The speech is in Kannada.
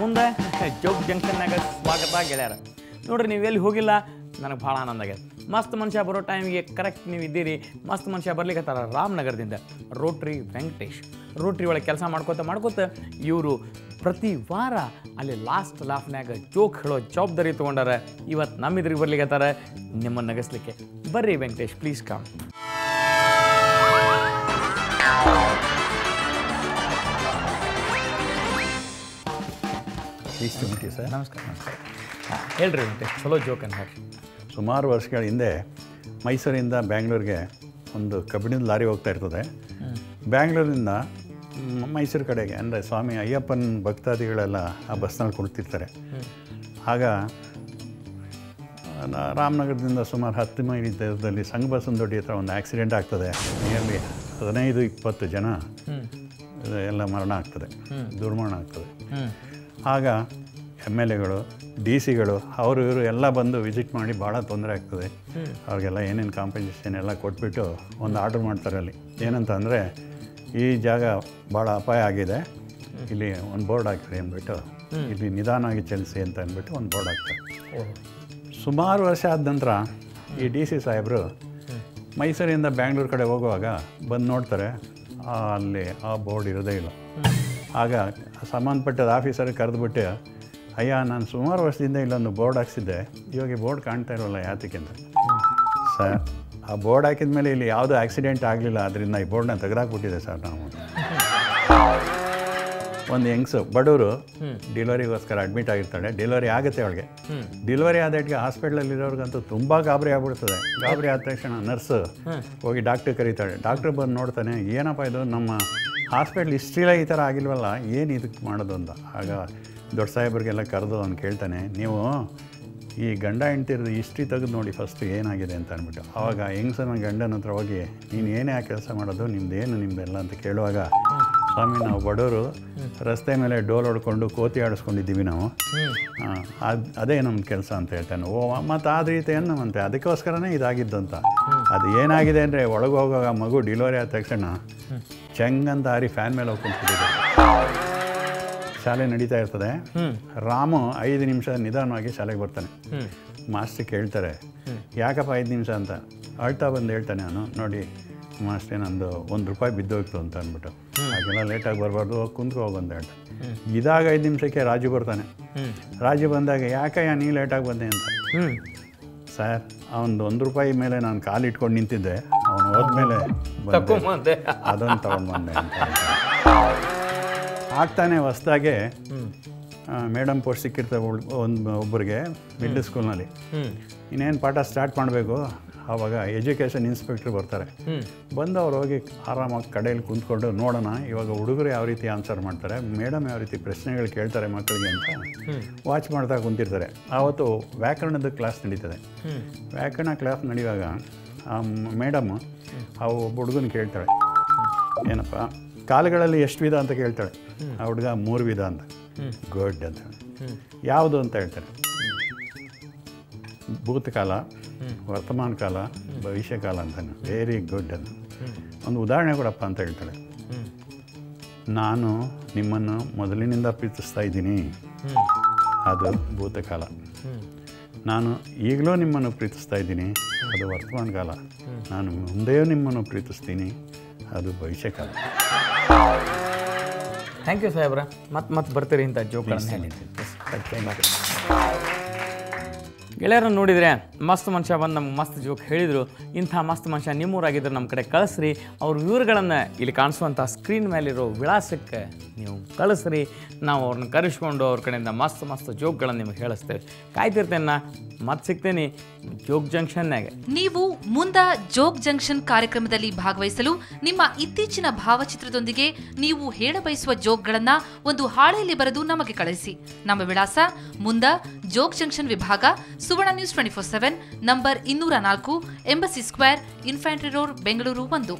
ಮುಂದೆ ಜೋಗ್ ಜಂಕ್ಷನ್ನಾಗ ಸ್ವಾಗತ ಗೆಳೆಯರ. ನೋಡ್ರಿ, ನೀವು ಎಲ್ಲಿ ಹೋಗಿಲ್ಲ, ನನಗೆ ಭಾಳ ಆನಂದ ಆಗ್ಯದ. ಮಸ್ತ್ ಮನುಷ್ಯ ಬರೋ ಟೈಮಿಗೆ ಕರೆಕ್ಟ್ ನೀವು ಇದ್ದೀರಿ. ಮಸ್ತ್ ಮನುಷ್ಯ ಬರ್ಲಿಕ್ಕತ್ತಾರ ರಾಮನಗರದಿಂದ ರೋಟ್ರಿ ವೆಂಕಟೇಶ್. ರೋಟ್ರಿ ಒಳಗೆ ಕೆಲಸ ಮಾಡ್ಕೋತ ಇವರು ಪ್ರತಿ ವಾರ ಅಲ್ಲಿ ಲಾಸ್ಟ್ ಲಾಫ್ನ್ಯಾಗ ಜೋಕ್ ಹೇಳೋ ಜವಾಬ್ದಾರಿ ತೊಗೊಂಡಾರ. ಇವತ್ತು ನಮ್ಮಿದ್ರಿಗೆ ಬರ್ಲಿಕ್ಕತ್ತಾರ ನಿಮ್ಮನ್ನು ನಗಿಸ್ಲಿಕ್ಕೆ. ಬರ್ರಿ ವೆಂಕಟೇಶ್, ಪ್ಲೀಸ್ ಕಮ್. ಸರ್ ನಮಸ್ಕಾರ. ಹೇಳ್ರಿ ವೆಂಕಟೇಶ್, ಚಲೋ ಜೋಕ್ ಅಂತ ಹೇಳಿ. ಸುಮಾರು ವರ್ಷಗಳ ಹಿಂದೆ ಮೈಸೂರಿಂದ ಬ್ಯಾಂಗ್ಳೂರಿಗೆ ಒಂದು ಕಬ್ಬಿಣದ ಲಾರಿ ಹೋಗ್ತಾ ಇರ್ತದೆ. ಬ್ಯಾಂಗ್ಳೂರಿಂದ ಮೈಸೂರು ಕಡೆಗೆ, ಅಂದರೆ ಸ್ವಾಮಿ ಅಯ್ಯಪ್ಪನ ಭಕ್ತಾದಿಗಳೆಲ್ಲ ಆ ಬಸ್ನಲ್ಲಿ ಕುಳಿತಿರ್ತಾರೆ. ಆಗ ರಾಮನಗರದಿಂದ ಸುಮಾರು 10 ಮೈಲಿ ದೂರದಲ್ಲಿ ಸಂಗಬಸವನದೊಡ್ಡಿ ಹತ್ರ ಒಂದು ಆಕ್ಸಿಡೆಂಟ್ ಆಗ್ತದೆ. ನಿಯರ್ಲಿ 15-20 ಜನ ಎಲ್ಲ ಮರಣ ಆಗ್ತದೆ, ದುರ್ಮರಣ ಆಗ್ತದೆ. ಆಗ MLAಗಳು, DC ಗಳು ಅವರು ಇವರು ಎಲ್ಲ ಬಂದು ವಿಸಿಟ್ ಮಾಡಿ ಭಾಳ ತೊಂದರೆ ಆಗ್ತದೆ. ಅವ್ರಿಗೆಲ್ಲ ಏನೇನು ಕಾಂಪನ್ಸೇಷನ್ ಎಲ್ಲ ಕೊಟ್ಬಿಟ್ಟು ಒಂದು ಆರ್ಡ್ರ್ ಮಾಡ್ತಾರೆ. ಅಲ್ಲಿ ಏನಂತ ಅಂದರೆ, ಈ ಜಾಗ ಭಾಳ ಅಪಾಯ ಆಗಿದೆ, ಇಲ್ಲಿ ಒಂದು ಬೋರ್ಡ್ ಹಾಕ್ತಾರೆ ಅಂದ್ಬಿಟ್ಟು, ಇಲ್ಲಿ ನಿಧಾನವಾಗಿ ಚಲಿಸಿ ಅಂತ ಅಂದ್ಬಿಟ್ಟು ಒಂದು ಬೋರ್ಡ್ ಹಾಕ್ತಾರೆ. ಸುಮಾರು ವರ್ಷ ಆದ ನಂತರ ಈ DC ಸಾಹೇಬರು ಮೈಸೂರಿಂದ ಬ್ಯಾಂಗ್ಳೂರು ಕಡೆ ಹೋಗುವಾಗ ಬಂದು ನೋಡ್ತಾರೆ, ಅಲ್ಲಿ ಆ ಬೋರ್ಡ್ ಇರೋದೇ ಇಲ್ಲ. ಆಗ ಸಂಬಂಧಪಟ್ಟದ ಆಫೀಸರಿಗೆ ಕರೆದುಬಿಟ್ಟು, ಅಯ್ಯ, ನಾನು ಸುಮಾರು ವರ್ಷದಿಂದ ಇಲ್ಲೊಂದು ಬೋರ್ಡ್ ಹಾಕ್ಸಿದ್ದೆ, ಇವಾಗ ಈ ಬೋರ್ಡ್ ಕಾಣ್ತಾ ಇರೋಲ್ಲ ಯಾತಕ್ಕೆ ಅಂತ. ಸರ್, ಆ ಬೋರ್ಡ್ ಹಾಕಿದ ಮೇಲೆ ಇಲ್ಲಿ ಯಾವುದೂ ಆಕ್ಸಿಡೆಂಟ್ ಆಗಲಿಲ್ಲ, ಅದರಿಂದ ಈ ಬೋರ್ಡ್ನ ತೆಗೆದಾಕ್ಬಿಟ್ಟಿದೆ ಸರ್ ನಾವು. ಒಂದು ಹೆಂಗ್ಸು ಬಡವರು ಡೆಲಿವರಿಗೋಸ್ಕರ ಅಡ್ಮಿಟ್ ಆಗಿರ್ತಾಳೆ. ಡೆಲಿವರಿ ಆಗುತ್ತೆ ಅವಳಿಗೆ. ಡೆಲಿವರಿ ಆದಟ್ಟಿಗೆ ಹಾಸ್ಪಿಟ್ಲಲ್ಲಿರೋರ್ಗಂತೂ ತುಂಬ ಗಾಬರಿ ಆಗ್ಬಿಡ್ತದೆ. ಗಾಬರಿ ಆದ ತಕ್ಷಣ ನರ್ಸು ಹೋಗಿ ಡಾಕ್ಟ್ರ್ ಕರೀತಾಳೆ. ಡಾಕ್ಟ್ರ್ ಬಂದು ನೋಡ್ತಾನೆ, ಏನಪ್ಪ ಇದು, ನಮ್ಮ ಹಾಸ್ಪಿಟ್ಲ್ ಹಿಸ್ಟ್ರಿಲೇ ಈ ಥರ ಆಗಿಲ್ವಲ್ಲ, ಏನು ಇದಕ್ಕೆ ಮಾಡೋದು ಅಂತ. ಆಗ ದೊಡ್ಡ ಸಾಹೇಬ್ರಿಗೆಲ್ಲ ಕರೆದು ಅವ್ನು ಕೇಳ್ತಾನೆ, ನೀವು ಈ ಗಂಡ ಹೆಂಡ್ತಿರೋದು ಹಿಸ್ಟ್ರಿ ತೆಗೆದು ನೋಡಿ ಫಸ್ಟ್ ಏನಾಗಿದೆ ಅಂತ ಅಂದ್ಬಿಟ್ಟು. ಆವಾಗ ಹೆಂಗ್ಸನ ಗಂಡನ ಹತ್ರ ಹೋಗಿ, ನೀನು ಏನೇ ಆ ಕೆಲಸ ಮಾಡೋದು, ನಿಮ್ಮದೆಲ್ಲ ಅಂತ ಕೇಳುವಾಗ, ಸ್ವಾಮಿ, ನಾವು ಬಡವರು ರಸ್ತೆ ಮೇಲೆ ಡೋಲ್ ಹೊಡ್ಕೊಂಡು ಕೋತಿ ಆಡಿಸ್ಕೊಂಡಿದ್ದೀವಿ ನಾವು, ಅದೇ ನಮ್ಮ ಕೆಲಸ ಅಂತ ಹೇಳ್ತಾನೆ. ಮತ್ತು ಆ ರೀತಿ ಏನಂತೆ, ಅದಕ್ಕೋಸ್ಕರನೇ ಇದಾಗಿದ್ದು ಅಂತ. ಅದು ಏನಾಗಿದೆ ಅಂದರೆ, ಒಳಗೆ ಹೋಗುವಾಗ ಮಗು ಡೆಲಿವರಿ ಆದ ತಕ್ಷಣ ಚೆಂಗಂತ ಹಾರಿ ಫ್ಯಾನ್ ಮೇಲೆ ಹೋಗಿ ಕುಂತ್ಬಿಟ್ಟಿದೆ. ಶಾಲೆ ನಡೀತಾ ಇರ್ತದೆ. ರಾಮು 5 ನಿಮಿಷ ನಿಧಾನವಾಗಿ ಶಾಲೆಗೆ ಬರ್ತಾನೆ. ಮಾಸ್ಟ್ರಿಗೆ ಕೇಳ್ತಾರೆ, ಯಾಕಪ್ಪ 5 ನಿಮಿಷ ಅಂತ. ಅಳ್ತಾ ಬಂದು ಹೇಳ್ತಾನೆ, ನಾನು ನೋಡಿ ಮಾಸ್ಟ್ರೇ, ನಂದು ₹1 ಬಿದ್ದೋಗ್ತು ಅಂತ ಅಂದ್ಬಿಟ್ಟು. ಹಾಗೆಲ್ಲ ಲೇಟಾಗಿ ಬರಬಾರ್ದು, ಕುಂತ್ಕೊ ಹೋಗಂತ ಹೇಳ್ತಾನೆ. ಇದಾಗ 5 ನಿಮಿಷಕ್ಕೆ ರಾಜು ಬರ್ತಾನೆ. ರಾಜು ಬಂದಾಗ, ಯಾಕಯ್ಯ ನೀ ಲೇಟಾಗಿ ಬಂದೆ ಅಂತ. ಸರ್, ಅವನದು ₹1 ಮೇಲೆ ನಾನು ಕಾಲಿಟ್ಕೊಂಡು ನಿಂತಿದ್ದೆ, ಅವನು ಹೋದ್ಮೇಲೆ ಅದನ್ನು ತಗೊಂಡ್ಬಂದೆ ಅಂತ ಹೇಳ್ತಾನೆ. ಆಗ್ತಾನೆ ಹೊಸ್ದಾಗೆ ಮೇಡಮ್ ಪೋಸ್ಟ್ ಸಿಕ್ಕಿರ್ತವೆ ಒಬ್ಬರಿಗೆ ಮಿಡ್ಲ್ ಸ್ಕೂಲ್ನಲ್ಲಿ. ಇನ್ನೇನು ಪಾಠ ಸ್ಟಾರ್ಟ್ ಮಾಡಬೇಕು. ಆವಾಗ ಎಜುಕೇಷನ್ ಇನ್ಸ್ಪೆಕ್ಟ್ರ್ ಬರ್ತಾರೆ. ಬಂದು ಅವ್ರು ಹೋಗಿ ಆರಾಮಾಗಿ ಕಡೆಯಲ್ಲಿ ಕುಂತ್ಕೊಂಡು, ನೋಡೋಣ ಇವಾಗ ಹುಡುಗರು ಯಾವ ರೀತಿ ಆನ್ಸರ್ ಮಾಡ್ತಾರೆ, ಮೇಡಮ್ ಯಾವ ರೀತಿ ಪ್ರಶ್ನೆಗಳು ಕೇಳ್ತಾರೆ ಮಕ್ಕಳಿಗೆ ಅಂತ ವಾಚ್ ಮಾಡ್ತಾ ಕುಂತಿರ್ತಾರೆ. ಆವತ್ತು ವ್ಯಾಕರಣದ ಕ್ಲಾಸ್ ನಡೀತದೆ. ವ್ಯಾಕರಣ ಕ್ಲಾಸ್ ನಡೆಯುವಾಗ ಆ ಮೇಡಮ್ ಆ ಒಬ್ಬ ಹುಡುಗನ ಕೇಳ್ತಾಳೆ, ಏನಪ್ಪ ಕಾಲುಗಳಲ್ಲಿ ಎಷ್ಟು ವಿಧ ಅಂತ ಕೇಳ್ತಾಳೆ. ಆ ಹುಡುಗ 3 ವಿಧ ಅಂತ. ಗುಡ್ ಅಂತ. ಯಾವುದು ಅಂತ ಹೇಳ್ತಾರೆ. ಭೂತಕಾಲ, ವರ್ತಮಾನ ಕಾಲ, ಭವಿಷ್ಯ ಕಾಲ ಅಂತಾನೆ. ವೆರಿ ಗುಡ್ ಅಂತ. ಒಂದು ಉದಾಹರಣೆ ಕೊಡಪ್ಪ ಅಂತ ಹೇಳ್ತಾಳೆ. ನಾನು ನಿಮ್ಮನ್ನು ಮೊದಲಿನಿಂದ ಪ್ರೀತಿಸ್ತಾ ಇದ್ದೀನಿ, ಅದು ಭೂತಕಾಲ. ನಾನು ಈಗಲೂ ನಿಮ್ಮನ್ನು ಪ್ರೀತಿಸ್ತಾ ಇದ್ದೀನಿ, ಅದು ವರ್ತಮಾನ ಕಾಲ. ನಾನು ಮುಂದೆಯೂ ನಿಮ್ಮನ್ನು ಪ್ರೀತಿಸ್ತೀನಿ, ಅದು ಭವಿಷ್ಯಕಾಲ. ಥ್ಯಾಂಕ್ ಯು ಸಾಹೇಬ್ರ. ಮತ್ತೆ ಬರ್ತೀರಿ ಇಂಥ ಜೋಕ್ಗಳನ್ನು. ಗೆಳೆಯರನ್ನು ನೋಡಿದರೆ ಮಸ್ತ್ ಮನುಷ್ಯ ಬಂದು ನಮ್ಗೆ ಮಸ್ತ್ ಜೋಕ್ ಹೇಳಿದರು. ಇಂಥ ಮಸ್ತ್ ಮನುಷ್ಯ ನಿಮ್ಮೂರಾಗಿದ್ದರೆ ನಮ್ಮ ಕಡೆ ಕಳಿಸ್ರಿ. ಅವ್ರ ವಿವರಗಳನ್ನು ಇಲ್ಲಿ ಕಾಣಿಸುವಂಥ ಸ್ಕ್ರೀನ್ ಮೇಲಿರೋ ವಿಳಾಸಕ್ಕೆ ನೀವು ಕಳಿಸ್ರಿ. ನಾವು ಅವ್ರನ್ನ ಕರೆಸ್ಕೊಂಡು ಅವ್ರ ಕಡೆಯಿಂದ ಮಸ್ತ್ ಜೋಕ್ಗಳನ್ನು ನಿಮಗೆ ಹೇಳಿಸ್ತೇವೆ. ಕಾಯ್ತಿರ್ತೇನೆ, ಮತ್ತೆ ಸಿಗ್ತೇನೆ ಜೋಗ್ ಜಂಕ್ಷನ್ನಾಗ. ನೀವು ಮುಂದೆ ಜೋಗ್ ಜಂಕ್ಷನ್ ಕಾರ್ಯಕ್ರಮದಲ್ಲಿ ಭಾಗವಹಿಸಲು ನಿಮ್ಮ ಇತ್ತೀಚಿನ ಭಾವಚಿತ್ರದೊಂದಿಗೆ ನೀವು ಹೇಳಬಯಸುವ ಜೋಕ್ಗಳನ್ನು ಒಂದು ಹಾಳೆಯಲ್ಲಿ ಬರೆದು ನಮಗೆ ಕಳಿಸಿ. ನಮ್ಮ ವಿಳಾಸ ಮುಂದ ಜೋಗ್ ಜಂಕ್ಷನ್ ವಿಭಾಗ, Suvarna news 24/7, number 204, embassy square, infantry road, Bengaluru 1.